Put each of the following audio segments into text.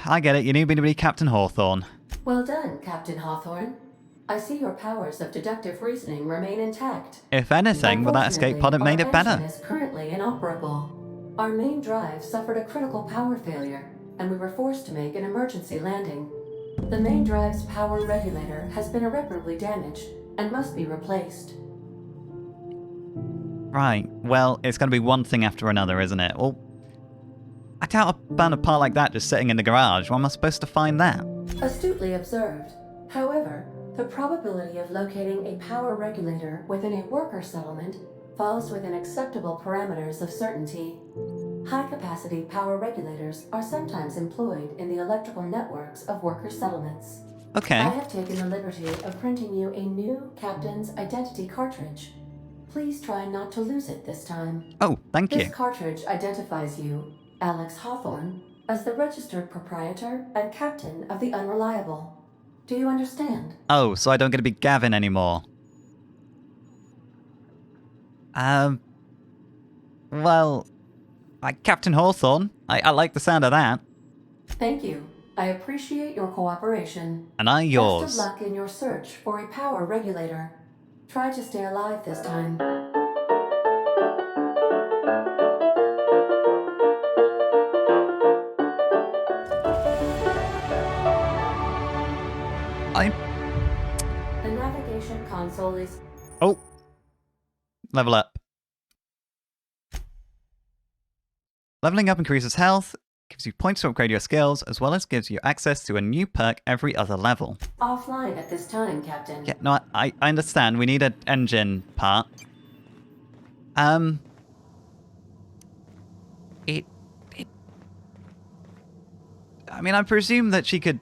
I get it. You need me to be Captain Hawthorne. Well done, Captain Hawthorne. I see your powers of deductive reasoning remain intact. If anything, well, that escape pod had made it better. Our engine is currently inoperable. Our main drive suffered a critical power failure, and we were forced to make an emergency landing. The main drive's power regulator has been irreparably damaged and must be replaced. Right, well, it's going to be one thing after another, isn't it? Well, I doubt I found a part like that just sitting in the garage. Where am I supposed to find that? Astutely observed. However, the probability of locating a power regulator within a worker settlement falls within acceptable parameters of certainty. High-capacity power regulators are sometimes employed in the electrical networks of worker settlements. Okay. I have taken the liberty of printing you a new Captain's Identity cartridge. Please try not to lose it this time. Oh, thank you. This cartridge identifies you, Alex Hawthorne, as the registered proprietor and captain of the Unreliable. Do you understand? Oh, so I don't get to be Gavin anymore. Well, Captain Hawthorne. I like the sound of that. Thank you. I appreciate your cooperation. And I yours. Best of luck in your search for a power regulator. Try to stay alive this time. The navigation console is... Oh. Level up. Leveling up increases health, gives you points to upgrade your skills, as well as gives you access to a new perk every other level. Offline at this time, Captain. Yeah, no, I understand. We need an engine part. I mean, I presume that she could,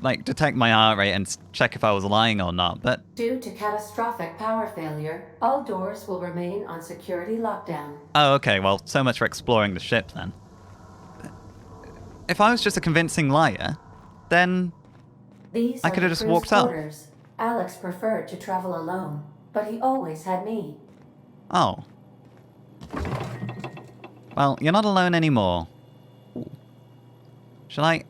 like, detect my heart rate and check if I was lying or not, but... Due to catastrophic power failure, all doors will remain on security lockdown. Oh, okay, well, so much for exploring the ship, then. If I was just a convincing liar, then I could have just walked up. Alex preferred to travel alone, but he always had me. Oh. Well, you're not alone anymore. Shall I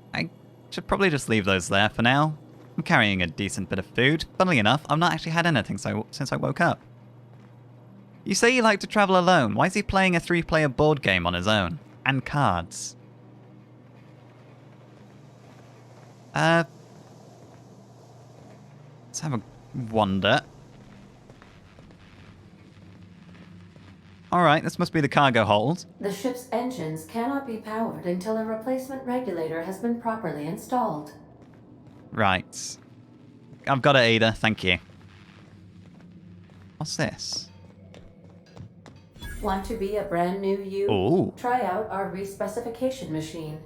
should probably just leave those there for now. I'm carrying a decent bit of food. Funnily enough, I've not actually had anything since I woke up. You say you like to travel alone. Why is he playing a 3-player board game on his own? And cards. Let's have a wander. Alright, this must be the cargo hold. The ship's engines cannot be powered until a replacement regulator has been properly installed. Right. I've got it, Ada. Thank you. What's this? Want to be a brand new you? Ooh. Try out our respecification machine.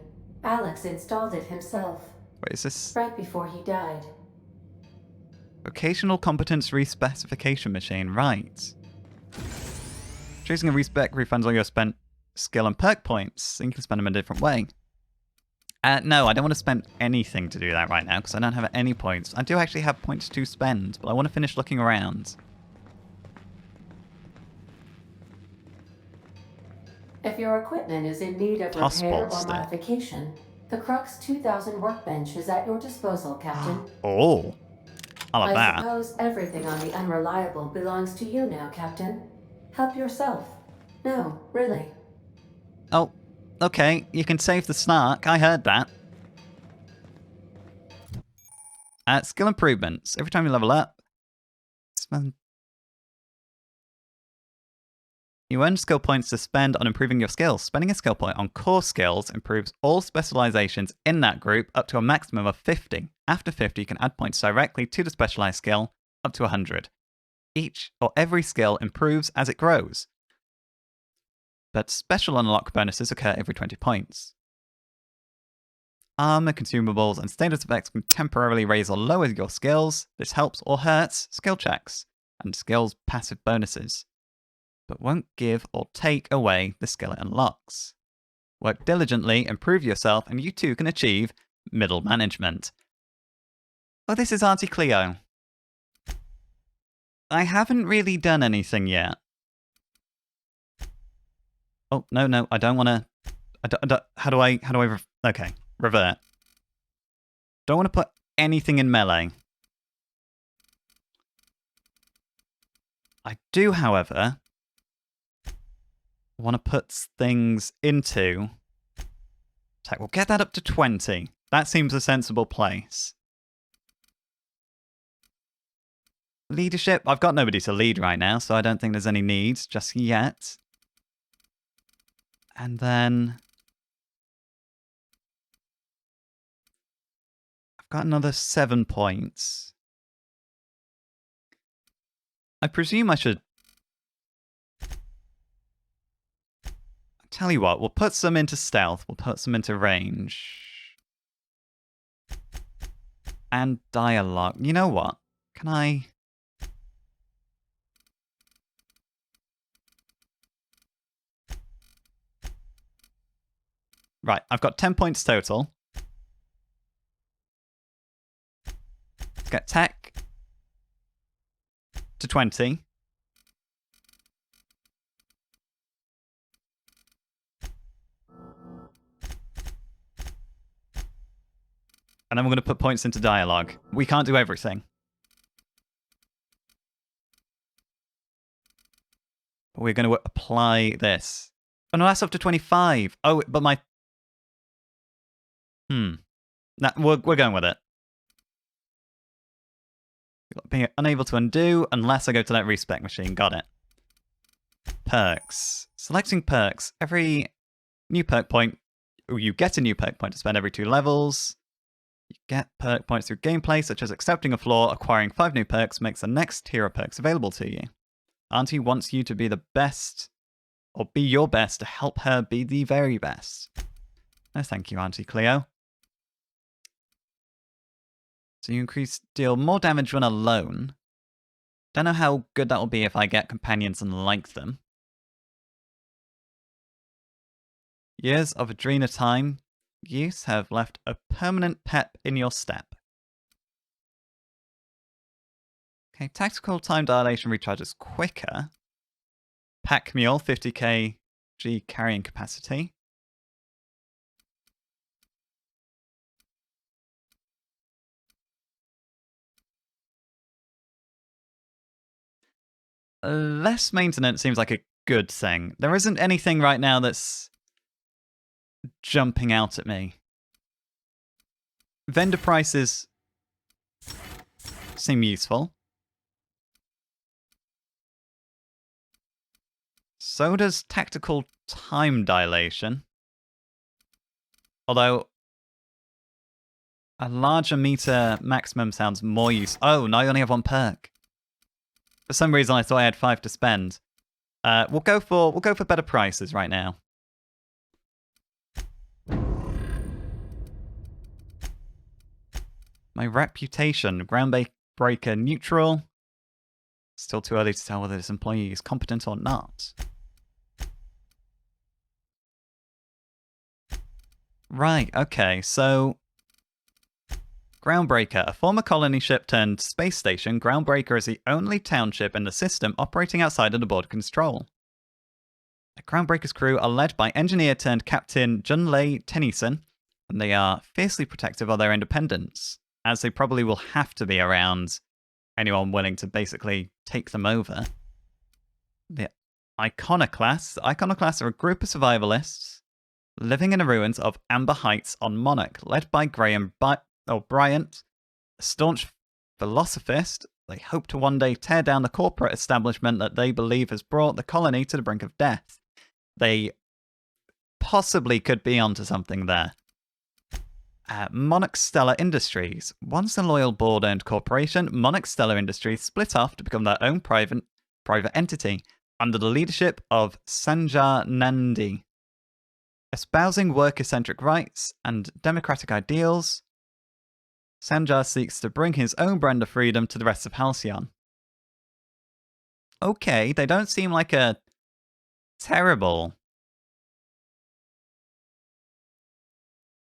Alex installed it himself. What is this? Right before he died. Vocational competence respecification machine. Right. Choosing a respec refunds all your spent skill and perk points, so you can spend them in a different way. No, I don't want to spend anything to do that right now, because I don't have any points. I do actually have points to spend, but I want to finish looking around. If your equipment is in need of repair or modification, the Crux 2000 workbench is at your disposal, Captain. Oh, I love that. I suppose everything on the Unreliable belongs to you now, Captain. Help yourself. No, really. Oh, okay. You can save the snark. I heard that. Skill improvements. Every time you level up, you earn skill points to spend on improving your skills. Spending a skill point on core skills improves all specializations in that group up to a maximum of 50. After 50, you can add points directly to the specialized skill up to 100. Each or every skill improves as it grows, but special unlock bonuses occur every 20 points. Armor, consumables, and status effects can temporarily raise or lower your skills. This helps or hurts skill checks and skills passive bonuses, but won't give or take away the skill it unlocks. Work diligently, improve yourself, and you too can achieve middle management. Oh, this is Auntie Cleo. I haven't really done anything yet. Oh, no, I don't want to... how do I... Okay, revert. Don't want to put anything in melee. I do, however, want to put things into tech. We'll get that up to 20. That seems a sensible place. Leadership. I've got nobody to lead right now, so I don't think there's any needs just yet. And then I've got another 7 points. I presume I should... Tell you what, we'll put some into stealth. We'll put some into range. And dialogue. You know what? Can I... Right, I've got 10 points total. Let's get tech to 20. And then we're going to put points into dialogue. We can't do everything. But we're going to apply this. Oh no, that's up to 25. Oh, but my... Nah, we're going with it. Being unable to undo unless I go to that respec machine. Got it. Perks. Selecting perks. Every new perk point... You get a new perk point to spend every 2 levels. You get perk points through gameplay, such as accepting a flaw. Acquiring 5 new perks makes the next tier of perks available to you. Auntie wants you to be the best, or be your best to help her be the very best. No, thank you, Auntie Cleo. So you deal more damage when alone. Don't know how good that will be if I get companions and like them. Years of Adrena time use have left a permanent pep in your step. Okay, tactical time dilation recharges quicker. Pack Mule, 50k G carrying capacity. Less maintenance seems like a good thing. There isn't anything right now that's jumping out at me. Vendor prices seem useful. So does tactical time dilation. Although a larger meter maximum sounds more useful. Oh, now I only have 1 perk. For some reason I thought I had 5 to spend. We'll go for better prices right now. My reputation, groundbreaker neutral. Still too early to tell whether this employee is competent or not. Right, okay, so... Groundbreaker, a former colony ship turned space station, Groundbreaker is the only township in the system operating outside of the board control. The Groundbreaker's crew are led by engineer turned Captain Junlei Tennyson, and they are fiercely protective of their independence, as they probably will have to be around anyone willing to basically take them over. The Iconoclasts. The Iconoclasts are a group of survivalists living in the ruins of Amber Heights on Monarch, led by Graham Bryant, a staunch philosophist. They hope to one day tear down the corporate establishment that they believe has brought the colony to the brink of death. They possibly could be onto something there. Monarch Stellar Industries. Once a loyal board-owned corporation, Monarch Stellar Industries split off to become their own private entity under the leadership of Sanjar Nandi. Espousing worker-centric rights and democratic ideals, Sanjar seeks to bring his own brand of freedom to the rest of Halcyon. Okay, they don't seem like a terrible...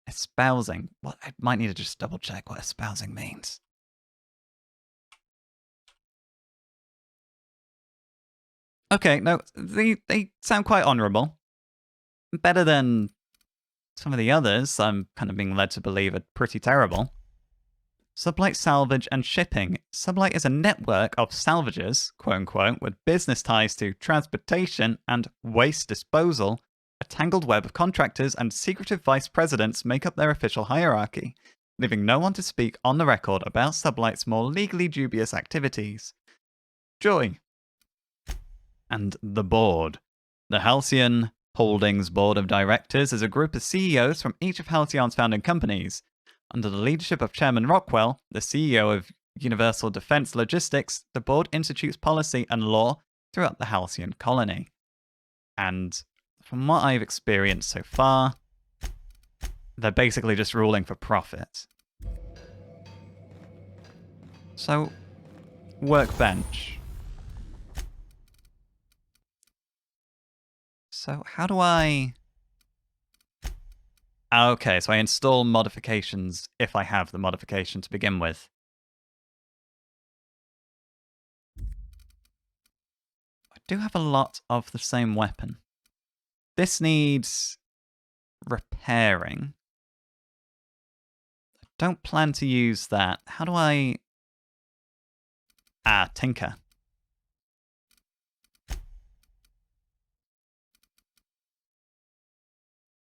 Espousing. What? I might need to just double check what espousing means. Okay, no, they sound quite honourable. Better than some of the others I'm kind of being led to believe are pretty terrible. Sublight salvage and shipping. Sublight is a network of salvagers, quote-unquote, with business ties to transportation and waste disposal. A tangled web of contractors and secretive vice presidents make up their official hierarchy, leaving no one to speak on the record about Sublight's more legally dubious activities. Joy. And the board. The Halcyon Holdings Board of Directors is a group of CEOs from each of Halcyon's founding companies. Under the leadership of Chairman Rockwell, the CEO of Universal Defense Logistics, the board institutes policy and law throughout the Halcyon colony. And from what I've experienced so far, they're basically just ruling for profit. So, workbench. So how do I... Okay, so I install modifications if I have the modification to begin with. I do have a lot of the same weapon. This needs repairing. I don't plan to use that. How do I... tinker.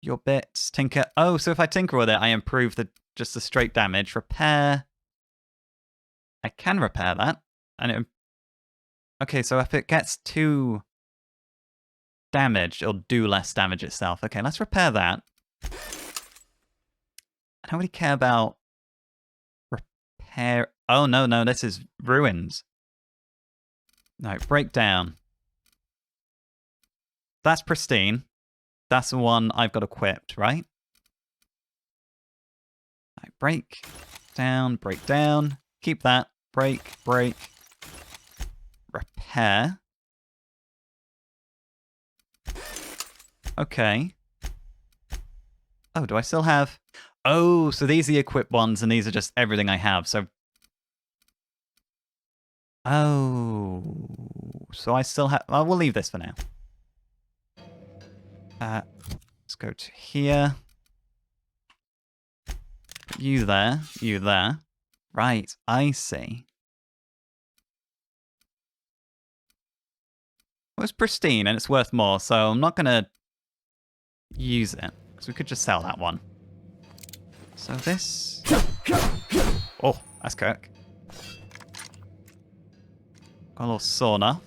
Your bits, tinker. Oh, so if I tinker with it, I improve just the straight damage. Repair. I can repair that. And okay, so if it gets too damaged, it'll do less damage itself. Okay, let's repair that. I don't really care about repair. Oh, no, this is ruins. No, breakdown. That's pristine. That's the one I've got equipped, right? Right, break down. Keep that. Break. Repair. Okay. Oh, do I still have... Oh, so these are the equipped ones, and these are just everything I have, so... Oh... So I still have... Well, we'll leave this for now. Let's go to here. You there. Right, I see. Well, it's pristine and it's worth more, so I'm not going to use it. Because we could just sell that one. So this... Oh, that's Kirk. Got a little sauna.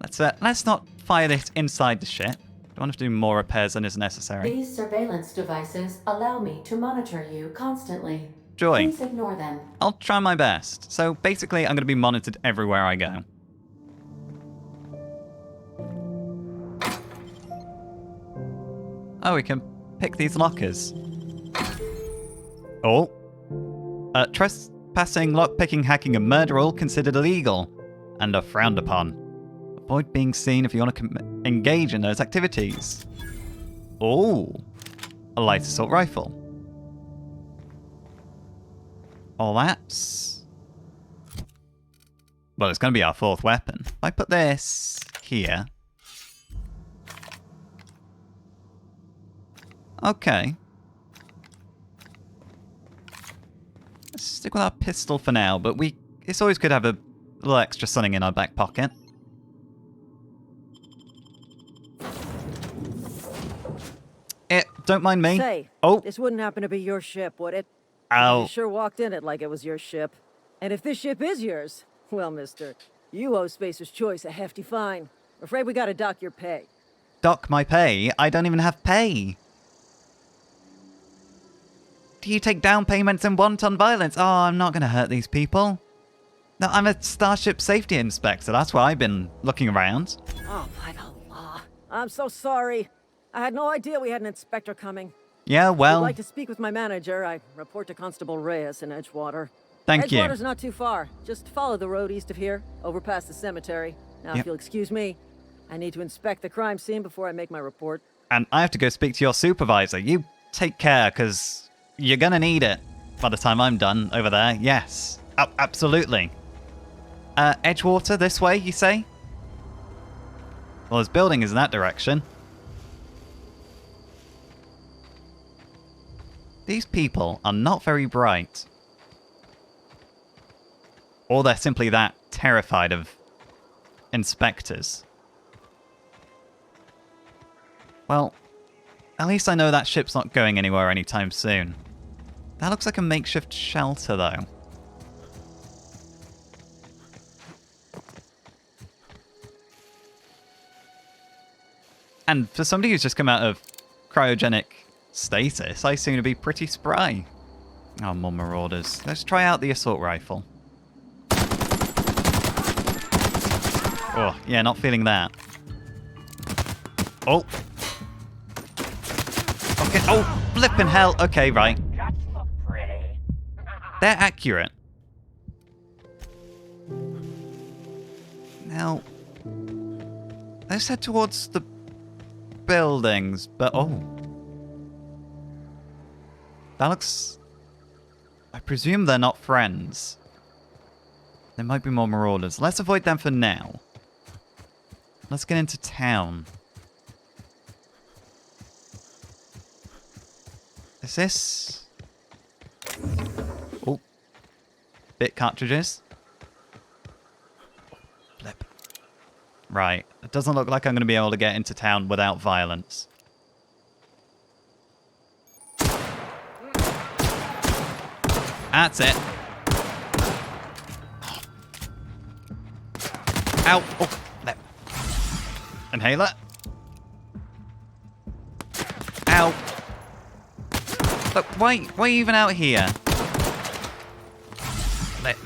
Let's not fire this inside the ship. Don't want to do more repairs than is necessary. These surveillance devices allow me to monitor you constantly. Joy. Please ignore them. I'll try my best. So basically, I'm going to be monitored everywhere I go. Oh, we can pick these lockers. Oh. Trespassing, lockpicking, hacking, and murder all considered illegal and are frowned upon. Avoid being seen if you want to engage in those activities. Oh, a light assault rifle. All that's... Well, it's going to be our fourth weapon. If I put this here... Okay. Let's stick with our pistol for now, but it's always good to have a little extra something in our back pocket. Don't mind me. Say, oh, this wouldn't happen to be your ship, would it? ow. You sure walked in it like it was your ship. And if this ship is yours, well, mister, you owe Spacer's Choice a hefty fine. Afraid we gotta dock your pay. Dock my pay? I don't even have pay. Do you take down payments and wanton violence? Oh, I'm not going to hurt these people. No, I'm a Starship Safety Inspector. That's why I've been looking around. Oh, by the law. I'm so sorry. I had no idea we had an inspector coming. Yeah, well... I'd like to speak with my manager. I report to Constable Reyes in Edgewater. Thank you. Edgewater's not too far. Just follow the road east of here, over past the cemetery. Now, if you'll excuse me, I need to inspect the crime scene before I make my report. And I have to go speak to your supervisor. You take care, because you're going to need it by the time I'm done over there. Yes, absolutely. Edgewater, this way, you say? Well, his building is in that direction. These people are not very bright. Or they're simply that terrified of inspectors. Well, at least I know that ship's not going anywhere anytime soon. That looks like a makeshift shelter, though. And for somebody who's just come out of cryogenic stasis, I seem to be pretty spry. Oh, more marauders. Let's try out the assault rifle. Oh, yeah, not feeling that. Oh. Okay. Oh, flippin' hell. Okay, right. They're accurate. Now, let's head towards the buildings, but oh. That looks... I presume they're not friends. There might be more marauders. Let's avoid them for now. Let's get into town. Is this... Oh. Bit cartridges. Flip. Right. It doesn't look like I'm going to be able to get into town without violence. That's it. Ow. Oh, flip. Inhaler. Ow. Look, why are you even out here? Flip.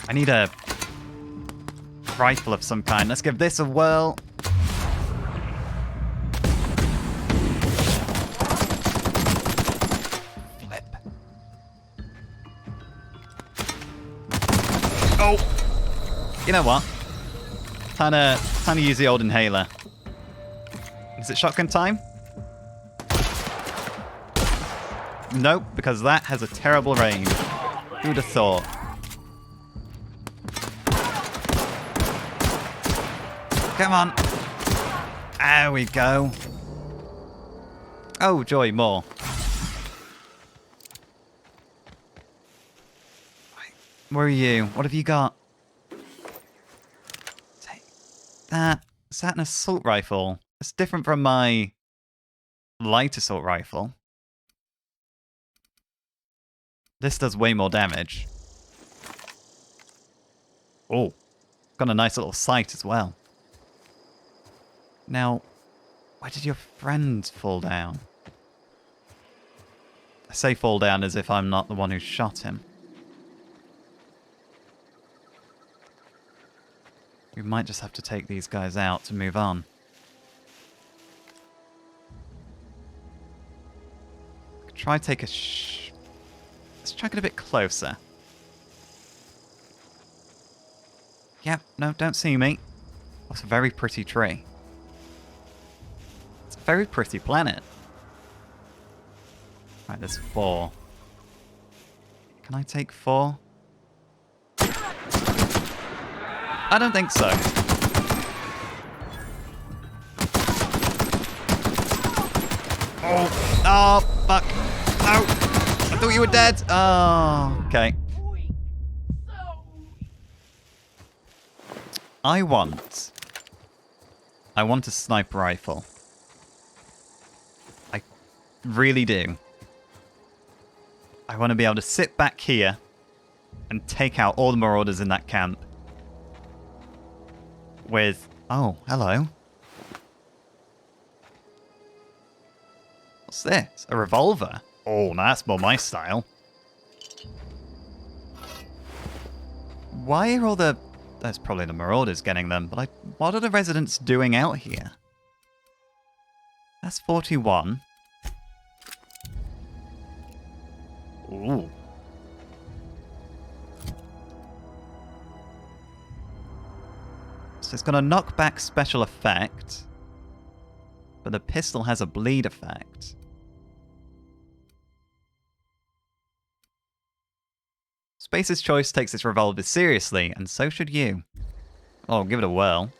I need a rifle of some kind. Let's give this a whirl. Flip. Oh! You know what? Time to use the old inhaler. Is it shotgun time? Nope, because that has a terrible range. Who'd have thought? Come on. There we go. Oh, joy, more. Where are you? What have you got? Take that. Is that an assault rifle? It's different from my light assault rifle. This does way more damage. Oh, got a nice little sight as well. Now, where did your friend fall down? I say fall down as if I'm not the one who shot him. We might just have to take these guys out to move on. Try take a let's try get a bit closer. Yep, no, don't see me. That's a very pretty tree. It's a very pretty planet. Right, there's 4. Can I take 4? I don't think so. Oh, fuck. No. I thought you were dead. Oh, okay. I want a sniper rifle. I really do. I want to be able to sit back here and take out all the marauders in that camp with... Oh, hello. What's this? A revolver? Oh, that's more my style. Why are all the... That's probably the marauders getting them, but what are the residents doing out here? That's 41. Ooh. So it's got a knockback special effect, but the pistol has a bleed effect. Space's Choice takes its revolver seriously, and so should you. Oh, give it a whirl.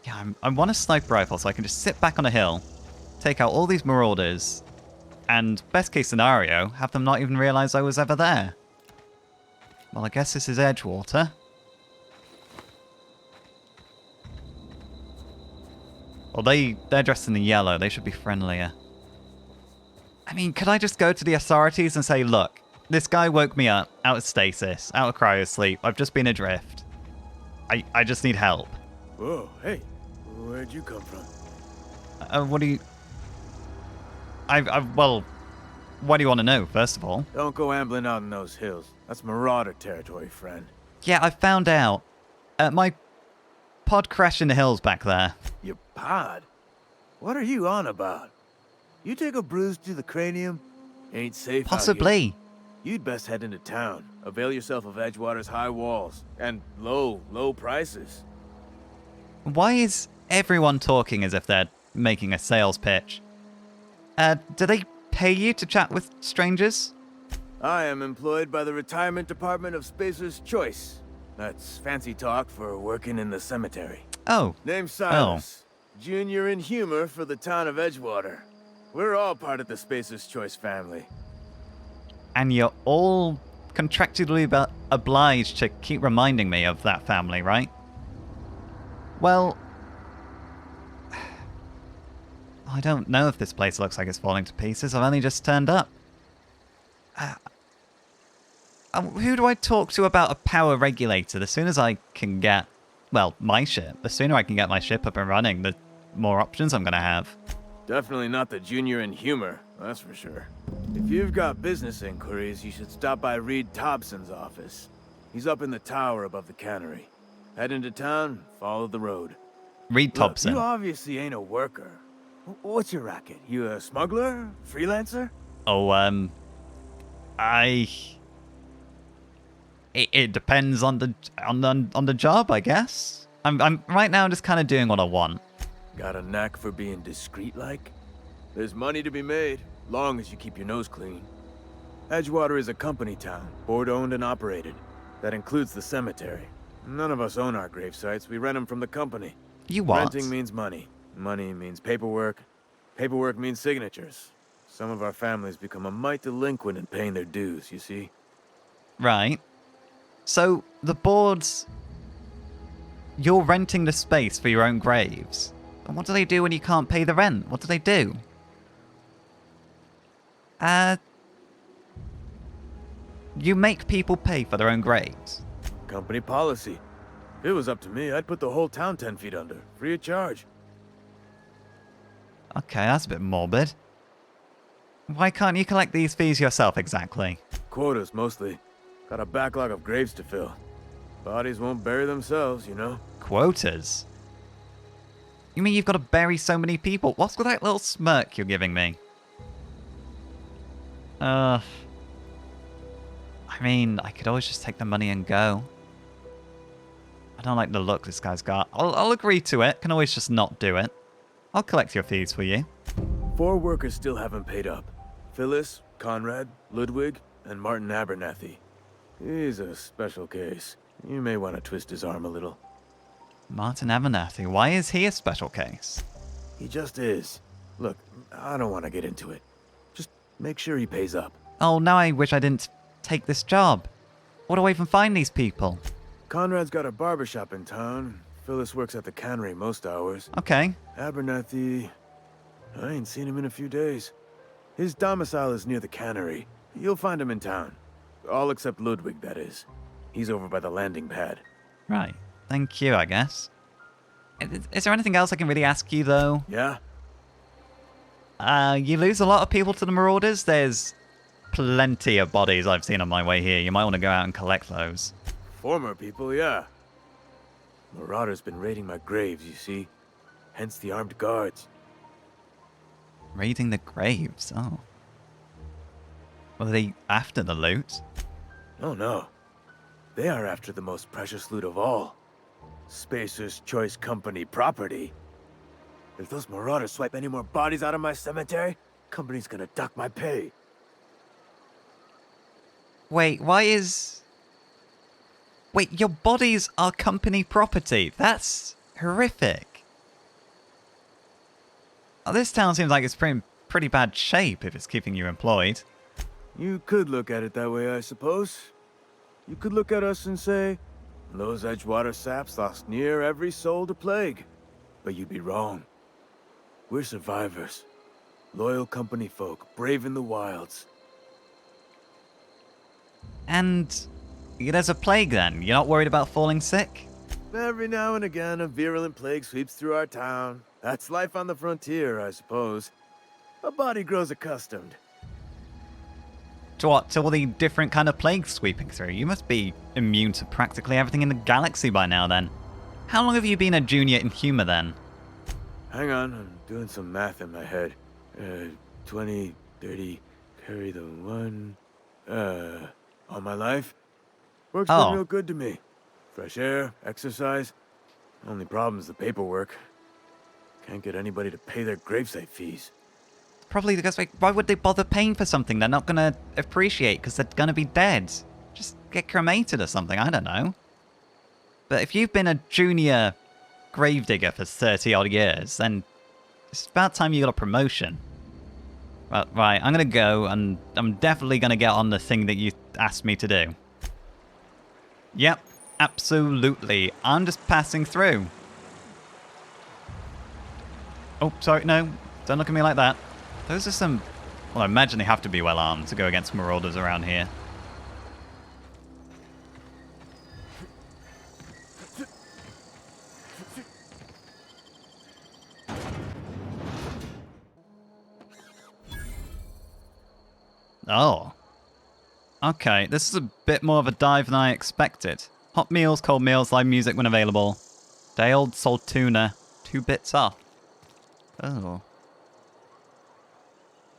Yeah, I want a sniper rifle so I can just sit back on a hill, take out all these marauders, and best case scenario, have them not even realize I was ever there. Well, I guess this is Edgewater. Well, they're dressed in the yellow. They should be friendlier. I mean, could I just go to the authorities and say, look, this guy woke me up out of stasis, out of cryosleep. I've just been adrift. I just need help. Whoa, hey, where'd you come from? What do you... well, what do you want to know, first of all? Don't go ambling out in those hills. That's marauder territory, friend. Yeah, I found out. My pod crashed in the hills back there. Your pod? What are you on about? You take a bruise to the cranium? Ain't safe out here. Possibly. You'd best head into town. Avail yourself of Edgewater's high walls. And low prices. Why is everyone talking as if they're making a sales pitch? Do they pay you to chat with strangers? I am employed by the Retirement Department of Spacer's Choice. That's fancy talk for working in the cemetery. Oh. Name's Silas. Junior in humor for the town of Edgewater. We're all part of the Spacer's Choice family. And you're all contractually obliged to keep reminding me of that family, right? Well, I don't know if this place looks like it's falling to pieces. I've only just turned up. Who do I talk to about a power regulator? The sooner I can get, well, my ship, the sooner I can get my ship up and running, the more options I'm going to have. Definitely not the junior in humor, that's for sure. If you've got business inquiries, you should stop by Reed Thompson's office. He's up in the tower above the cannery. Head into town, follow the road. Reed Thompson. Look, you obviously ain't a worker. What's your racket? You a smuggler? Freelancer? Oh, It depends on the job, I guess. I'm right now just kind of doing what I want. Got a knack for being discreet-like? There's money to be made, long as you keep your nose clean. Edgewater is a company town, board-owned and operated. That includes the cemetery. None of us own our grave sites. We rent them from the company. You what? Renting means money. Money means paperwork. Paperwork means signatures. Some of our families become a mite delinquent in paying their dues, you see? Right. So, the boards... You're renting the space for your own graves. And what do they do when you can't pay the rent? What do they do? You make people pay for their own graves. Company policy. If it was up to me, I'd put the whole town 10 feet under, free of charge. Okay, that's a bit morbid. Why can't you collect these fees yourself, exactly? Quotas, mostly. Got a backlog of graves to fill. Bodies won't bury themselves, you know? Quotas? You mean you've got to bury so many people? What's with that little smirk you're giving me? I mean, I could always just take the money and go. I don't like the look this guy's got. I'll agree to it. Can always just not do it. I'll collect your fees for you. 4 workers still haven't paid up. Phyllis, Conrad, Ludwig, and Martin Abernathy. He's a special case. You may want to twist his arm a little. Martin Abernathy, why is he a special case? He just is. Look, I don't want to get into it. Just make sure he pays up. Oh, now I wish I didn't take this job. Where do I even find these people? Conrad's got a barbershop in town. Phyllis works at the cannery most hours. Okay. Abernathy... I ain't seen him in a few days. His domicile is near the cannery. You'll find him in town. All except Ludwig, that is. He's over by the landing pad. Right. Thank you, I guess. Is there anything else I can really ask you, though? Yeah? You lose a lot of people to the Marauders. There's plenty of bodies I've seen on my way here. You might want to go out and collect those. Former people, yeah. Marauders been raiding my graves, you see. Hence the armed guards. Raiding the graves, oh. Were they after the loot? Oh no. They are after the most precious loot of all. Spacer's Choice Company property. If those marauders swipe any more bodies out of my cemetery, company's gonna dock my pay. Wait, why is... Wait, your bodies are company property. That's horrific. Oh, this town seems like it's pretty bad shape if it's keeping you employed. You could look at it that way, I suppose. You could look at us and say, those Edgewater saps lost near every soul to plague. But you'd be wrong. We're survivors. Loyal company folk, braving the wilds. And there's a plague then? You're not worried about falling sick? Every now and again, a virulent plague sweeps through our town. That's life on the frontier, I suppose. A body grows accustomed. To what? To all the different kind of plagues sweeping through? You must be immune to practically everything in the galaxy by now then. How long have you been a junior inhumer then? Hang on, I'm doing some math in my head. 20, 30, carry the 1. All my life? Work's been real good to me. Fresh air, exercise. Only problem's the paperwork. Can't get anybody to pay their gravesite fees. Probably because, like, why would they bother paying for something they're not going to appreciate because they're going to be dead? Just get cremated or something, I don't know. But if you've been a junior gravedigger for 30 odd years, then it's about time you got a promotion. Well, right, I'm going to go and I'm definitely going to get on the thing that you asked me to do. Yep, absolutely. I'm just passing through. Oh, sorry, no. Don't look at me like that. Those are some... Well, I imagine they have to be well armed to go against marauders around here. Oh. Okay, this is a bit more of a dive than I expected. Hot meals, cold meals, live music when available. Day-old salt tuna, 2 bits off. Oh.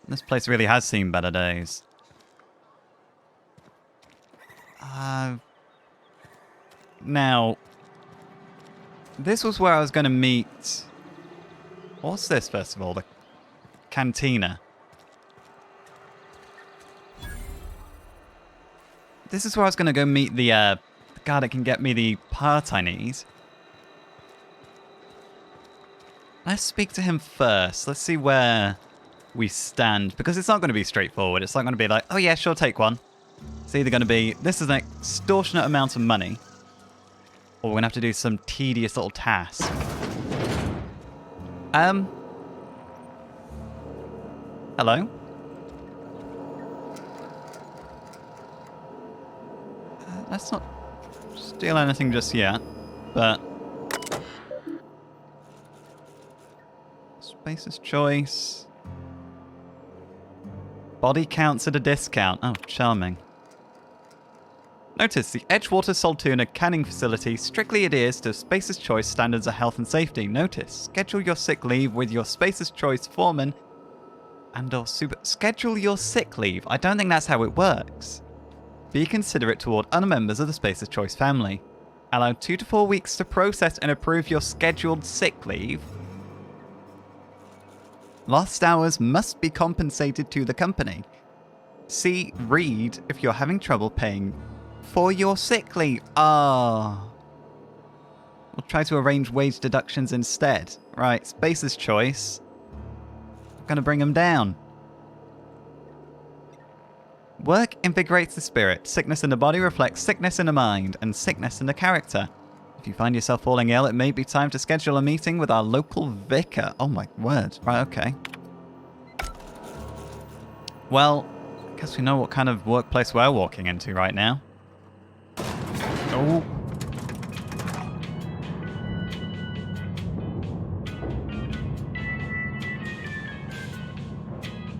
This place really has seen better days. Now, this was where I was going to meet... What's this, first of all? The cantina. This is where I was going to go meet the guy that can get me the part I need. Let's speak to him first. Let's see where we stand. Because it's not going to be straightforward. It's not going to be like, oh yeah, sure, take one. It's either going to be, this is an extortionate amount of money. Or we're going to have to do some tedious little task. Hello? Let's not steal anything just yet, but... Spacer's choice. Body counts at a discount. Oh, charming. Notice, the Edgewater Saltuna canning facility strictly adheres to Spacer's Choice standards of health and safety. Notice, schedule your sick leave with your Spacer's Choice foreman and/or super... Schedule your sick leave? I don't think that's how it works. Be considerate toward other members of the Spacer's Choice family. Allow 2 to 4 weeks to process and approve your scheduled sick leave. Lost hours must be compensated to the company. See, read if you're having trouble paying for your sick leave. Ah. We'll try to arrange wage deductions instead. Right, Spacer's Choice. I'm gonna bring them down. Work invigorates the spirit. Sickness in the body reflects sickness in the mind, and sickness in the character. If you find yourself falling ill, it may be time to schedule a meeting with our local vicar. Oh my word. Right, okay. Well, I guess we know what kind of workplace we're walking into right now. Oh.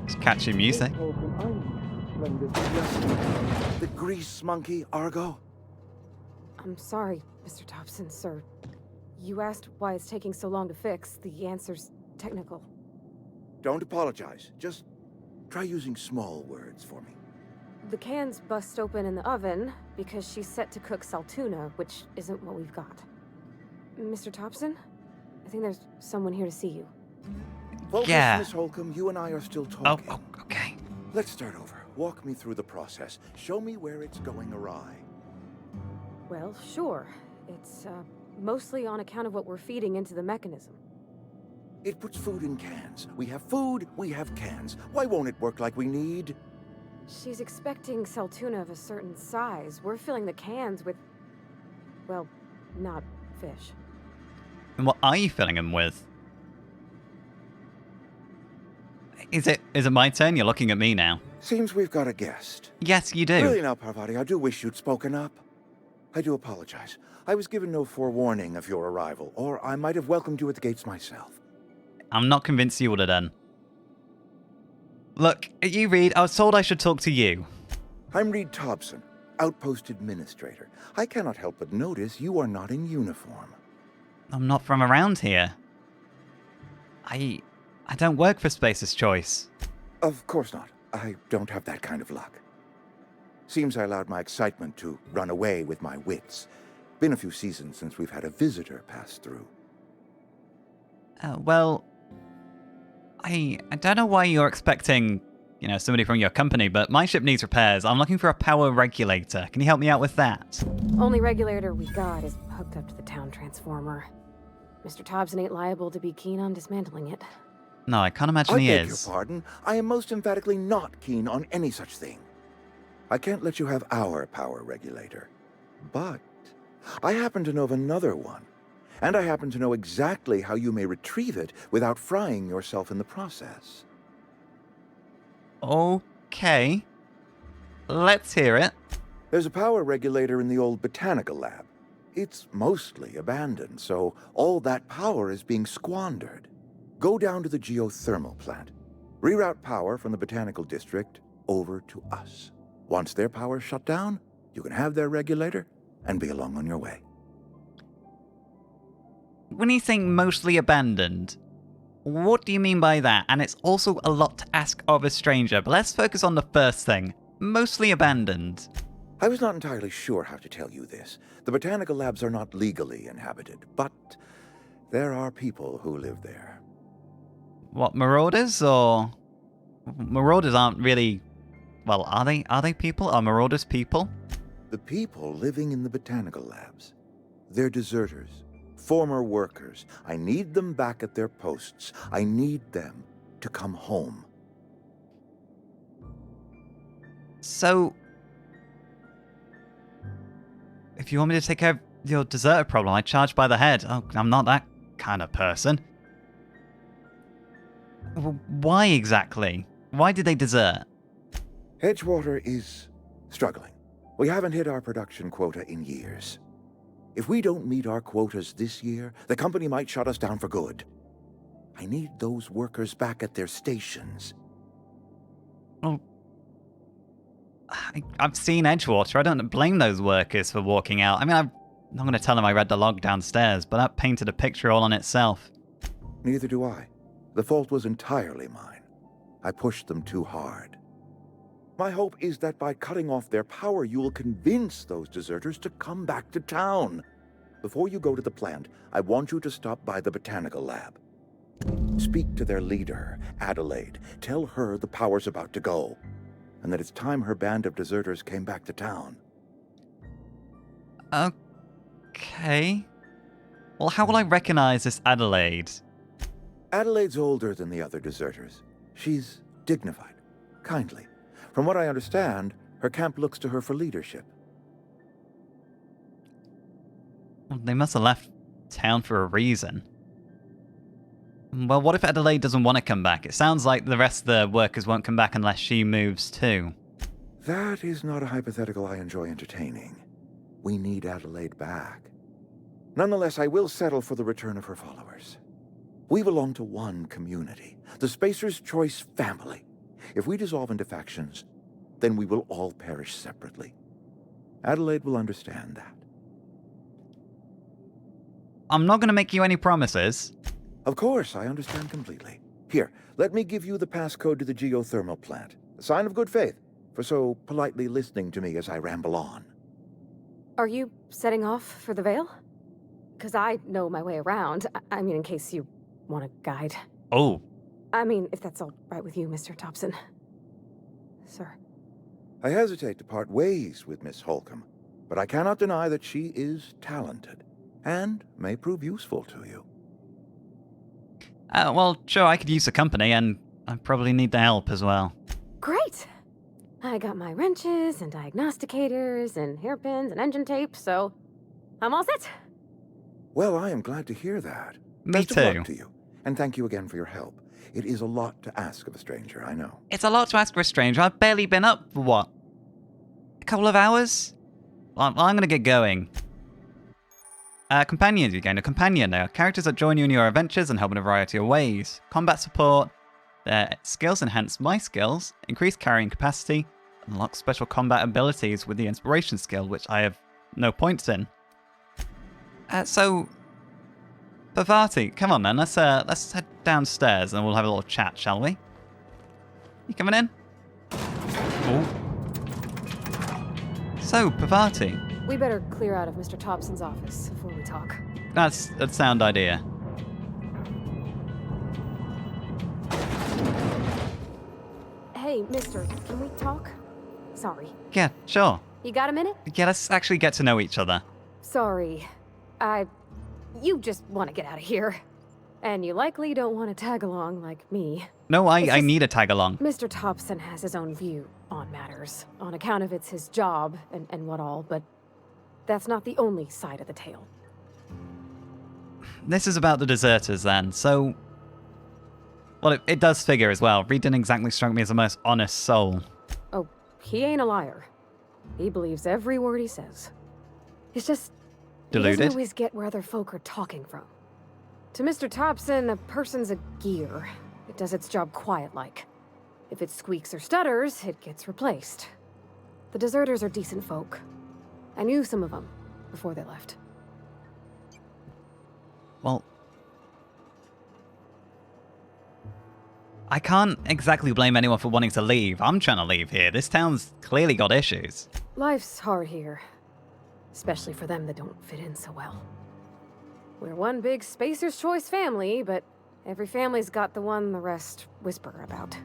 It's catchy music. The grease monkey, Argo? I'm sorry, Mr. Thompson, sir. You asked why it's taking so long to fix. The answer's technical. Don't apologize. Just try using small words for me. The can's bust open in the oven because she's set to cook saltuna, which isn't what we've got. Mr. Thompson? I think there's someone here to see you. Focus, Yeah. Miss Holcomb. You and I are still talking. Oh, okay. Let's start over. Walk me through the process. Show me where it's going awry. Well, sure. It's, mostly on account of what we're feeding into the mechanism. It puts food in cans. We have food, we have cans. Why won't it work like we need? She's expecting Saltuna of a certain size. We're filling the cans with, well, not fish. And what are you filling them with? Is it my turn? You're looking at me now. Seems we've got a guest. Yes, you do. Really now, Parvati, I do wish you'd spoken up. I do apologize. I was given no forewarning of your arrival, or I might have welcomed you at the gates myself. I'm not convinced you would have done. Look, you Reed, I was told I should talk to you. I'm Reed Thompson, Outpost Administrator. I cannot help but notice you are not in uniform. I'm not from around here. I don't work for Spacer's Choice. Of course not. I don't have that kind of luck. Seems I allowed my excitement to run away with my wits. Been a few seasons since we've had a visitor pass through. Well, I don't know why you're expecting, somebody from your company, but my ship needs repairs. I'm looking for a power regulator. Can you help me out with that? Only regulator we got is hooked up to the town transformer. Mr. Thompson ain't liable to be keen on dismantling it. No, I can't imagine he I beg is. your pardon. I am most emphatically not keen on any such thing. I can't let you have our power regulator. But I happen to know of another one. And I happen to know exactly how you may retrieve it without frying yourself in the process. Okay. Let's hear it. There's a power regulator in the old botanical lab. It's mostly abandoned, so all that power is being squandered. Go down to the geothermal plant. Reroute power from the botanical district over to us. Once their power's shut down, you can have their regulator and be along on your way. When you think mostly abandoned, what do you mean by that? And it's also a lot to ask of a stranger, but let's focus on the first thing. Mostly abandoned. I was not entirely sure how to tell you this. The botanical labs are not legally inhabited, but there are people who live there. What, marauders, or... Marauders aren't really... Well, are they people? Are marauders people? The people living in the botanical labs. They're deserters. Former workers. I need them back at their posts. I need them to come home. So... If you want me to take care of your deserter problem, I charge by the head. Oh, I'm not that kind of person. Why exactly? Why did they desert? Edgewater is struggling. We haven't hit our production quota in years. If we don't meet our quotas this year, the company might shut us down for good. I need those workers back at their stations. Well, I've seen Edgewater. I don't blame those workers for walking out. I mean, I'm not going to tell them I read the log downstairs, but that painted a picture all on itself. Neither do I. The fault was entirely mine. I pushed them too hard. My hope is that by cutting off their power, you will convince those deserters to come back to town. Before you go to the plant, I want you to stop by the botanical lab. Speak to their leader, Adelaide. Tell her the power's about to go, and that it's time her band of deserters came back to town. Okay. Well, how will I recognize this Adelaide? Adelaide's older than the other deserters. She's dignified, kindly. From what I understand, her camp looks to her for leadership. Well, they must have left town for a reason. Well, what if Adelaide doesn't want to come back? It sounds like the rest of the workers won't come back unless she moves too. That is not a hypothetical I enjoy entertaining. We need Adelaide back. Nonetheless, I will settle for the return of her followers. We belong to one community, the Spacer's Choice family. If we dissolve into factions, then we will all perish separately. Adelaide will understand that. I'm not going to make you any promises. Of course, I understand completely. Here, let me give you the passcode to the geothermal plant. A sign of good faith, for so politely listening to me as I ramble on. Are you setting off for the Vale? Because I know my way around. I mean, in case you want a guide. Oh. I mean, if that's all right with you, Mr. Thompson. Sir. I hesitate to part ways with Miss Holcomb, but I cannot deny that she is talented, and may prove useful to you. Well, sure, I could use the company, and I probably need the help as well. Great! I got my wrenches and diagnosticators and hairpins and engine tape, so I'm all set. Well, I am glad to hear that. Me Best too. of luck to you, and thank you again for your help. It is a lot to ask of a stranger, I know. It's a lot to ask for a stranger. I've barely been up for what? A couple of hours? Well, I'm gonna get going. Companions. You gain a companion. They are characters that join you in your adventures and help in a variety of ways. Combat support. Their skills enhance my skills, increase carrying capacity, unlock special combat abilities with the inspiration skill, which I have no points in. So, Pavati, come on then, let's head downstairs and we'll have a little chat, shall we? You coming in? Oh. So, Pavati. We better clear out of Mr. Thompson's office before we talk. That's a sound idea. Hey, mister, can we talk? Sorry. Yeah, sure. You got a minute? Yeah, let's actually get to know each other. Sorry. You just want to get out of here. And you likely don't want to tag along like me. No, I just- need a tag along. Mr. Thompson has his own view on matters, on account of it's his job and what all, but that's not the only side of the tale. This is about the deserters then, so... Well, it does figure as well. Reed didn't exactly strike me as the most honest soul. Oh, he ain't a liar. He believes every word he says. It's just... He Deluded? doesn't always get where other folk are talking from. To Mr. Thompson, a person's a gear. It does its job quiet-like. If it squeaks or stutters, it gets replaced. The deserters are decent folk. I knew some of them before they left. Well... I can't exactly blame anyone for wanting to leave. I'm trying to leave here. This town's clearly got issues. Life's hard here. Especially for them that don't fit in so well. We're one big Spacer's Choice family, but every family's got the one the rest whisper about.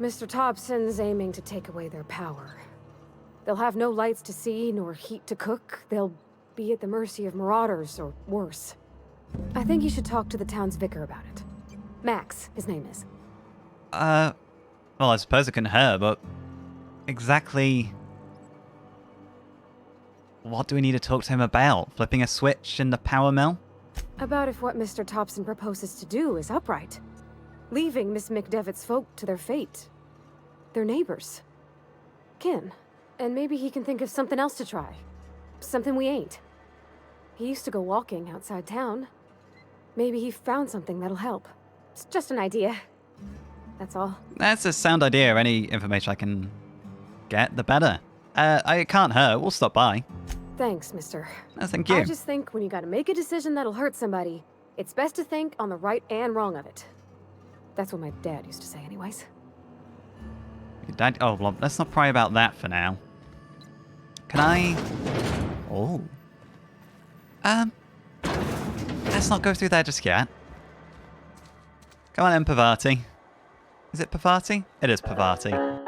Mr. Thompson's aiming to take away their power. They'll have no lights to see, nor heat to cook. They'll be at the mercy of marauders, or worse. I think you should talk to the town's vicar about it. Max, his name is. Well, I suppose it can hurt, but... Exactly... What do we need to talk to him about? Flipping a switch in the power mill? About if what Mr. Thompson proposes to do is upright. Leaving Miss McDevitt's folk to their fate. Their neighbors. Kin. And maybe he can think of something else to try. Something we ain't. He used to go walking outside town. Maybe he found something that'll help. It's just an idea. That's all. That's a sound idea. Any information I can get, the better. It can't hurt. We'll stop by. Thanks, mister. No, thank you. I just think when you gotta make a decision that'll hurt somebody, it's best to think on the right and wrong of it. That's what my dad used to say anyways. Your dad... Oh, well, let's not pry about that for now. Can I... Oh. Let's not go through there just yet. Come on then, Pavati. Is it Pavati? It is Pavati.